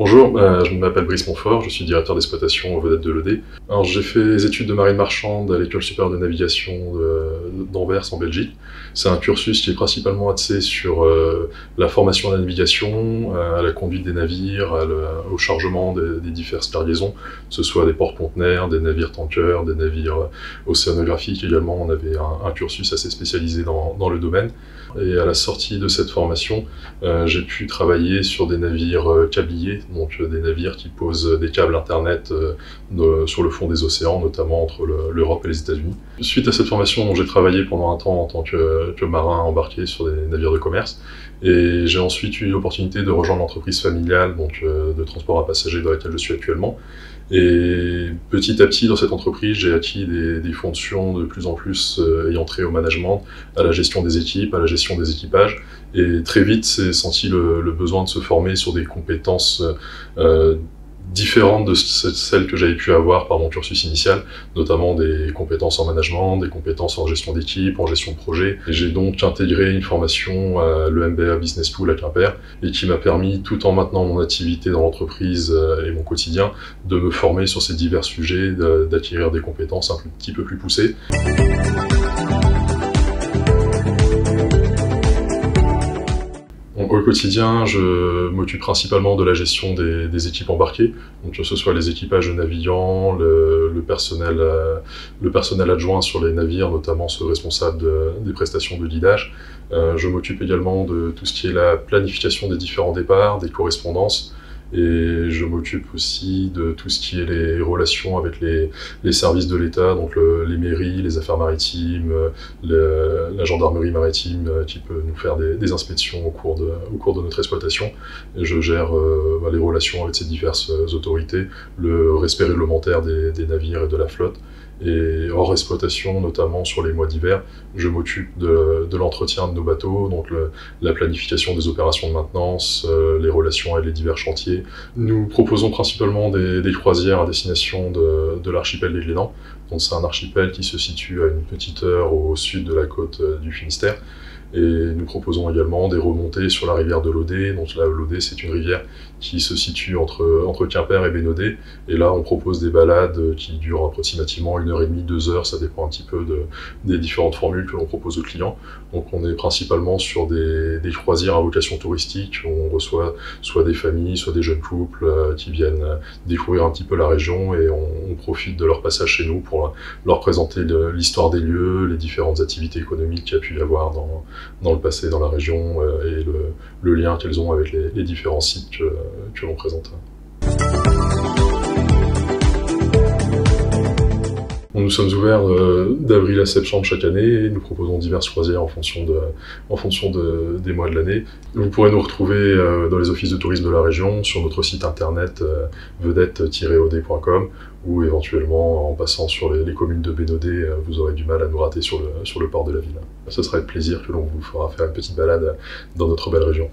Bonjour, je m'appelle Brice Montfort, je suis directeur d'exploitation aux vedettes de l'ED. Alors j'ai fait les études de marine marchande à l'école supérieure de navigation d'Anvers en Belgique. C'est un cursus qui est principalement axé sur la formation à la navigation, à la conduite des navires, au chargement des diverses cargaisons, que ce soit des porte-conteneurs, des navires tankers, des navires océanographiques également. On avait un cursus assez spécialisé dans le domaine. Et à la sortie de cette formation, j'ai pu travailler sur des navires câbliers, donc des navires qui posent des câbles internet sur le fond des océans, notamment entre l'Europe et les États-Unis. Suite à cette formation, j'ai travaillé pendant un temps en tant que marin embarqué sur des navires de commerce, et j'ai ensuite eu l'opportunité de rejoindre l'entreprise familiale, donc de transport à passagers dans laquelle je suis actuellement. Et petit à petit, dans cette entreprise, j'ai acquis des fonctions de plus en plus ayant trait au management, à la gestion des équipes, à la gestion des équipages. Et très vite, j'ai senti le besoin de se former sur des compétences différentes de celles que j'avais pu avoir par mon cursus initial, notamment des compétences en management, des compétences en gestion d'équipe, en gestion de projet. Et j'ai donc intégré une formation à l'EMBA Business School à Quimper, et qui m'a permis, tout en maintenant mon activité dans l'entreprise et mon quotidien, de me former sur ces divers sujets, d'acquérir des compétences un petit peu plus poussées. Au quotidien, je m'occupe principalement de la gestion des équipes embarquées, donc que ce soit les équipages de navigants, le personnel adjoint sur les navires, notamment ceux responsables des prestations de guidage. Je m'occupe également de tout ce qui est la planification des différents départs, des correspondances, et je m'occupe aussi de tout ce qui est les relations avec les services de l'État, donc les mairies, les affaires maritimes, la gendarmerie maritime qui peut nous faire des inspections au cours de notre exploitation. Et je gère les relations avec ces diverses autorités, le respect réglementaire des navires et de la flotte. Et hors exploitation, notamment sur les mois d'hiver, je m'occupe de l'entretien de nos bateaux, donc la planification des opérations de maintenance, les relations avec les divers chantiers. Nous proposons principalement des croisières à destination de l'archipel des Glénans. Donc c'est un archipel qui se situe à une petite heure au sud de la côte du Finistère. Et nous proposons également des remontées sur la rivière de l'Odé. Donc là, l'Odé, c'est une rivière qui se situe entre Quimper et Bénodet. Et là, on propose des balades qui durent approximativement 1h30, 2 heures. Ça dépend un petit peu des différentes formules que l'on propose aux clients. Donc on est principalement sur des croisières à vocation touristique, où on reçoit soit des familles, soit des jeunes couples qui viennent découvrir un petit peu la région, et on profite de leur passage chez nous pour leur présenter l'histoire des lieux, les différentes activités économiques qu'il y a pu y avoir dans le passé dans la région, et le lien qu'elles ont avec les différents sites que l'on présente. Nous sommes ouverts d'avril à septembre chaque année, et nous proposons diverses croisières en fonction des mois de l'année. Vous pourrez nous retrouver dans les offices de tourisme de la région, sur notre site internet vedette-od.com, ou éventuellement en passant sur les communes de Bénodet, vous aurez du mal à nous rater sur le port de la ville. Ce sera avec plaisir que l'on vous fera faire une petite balade dans notre belle région.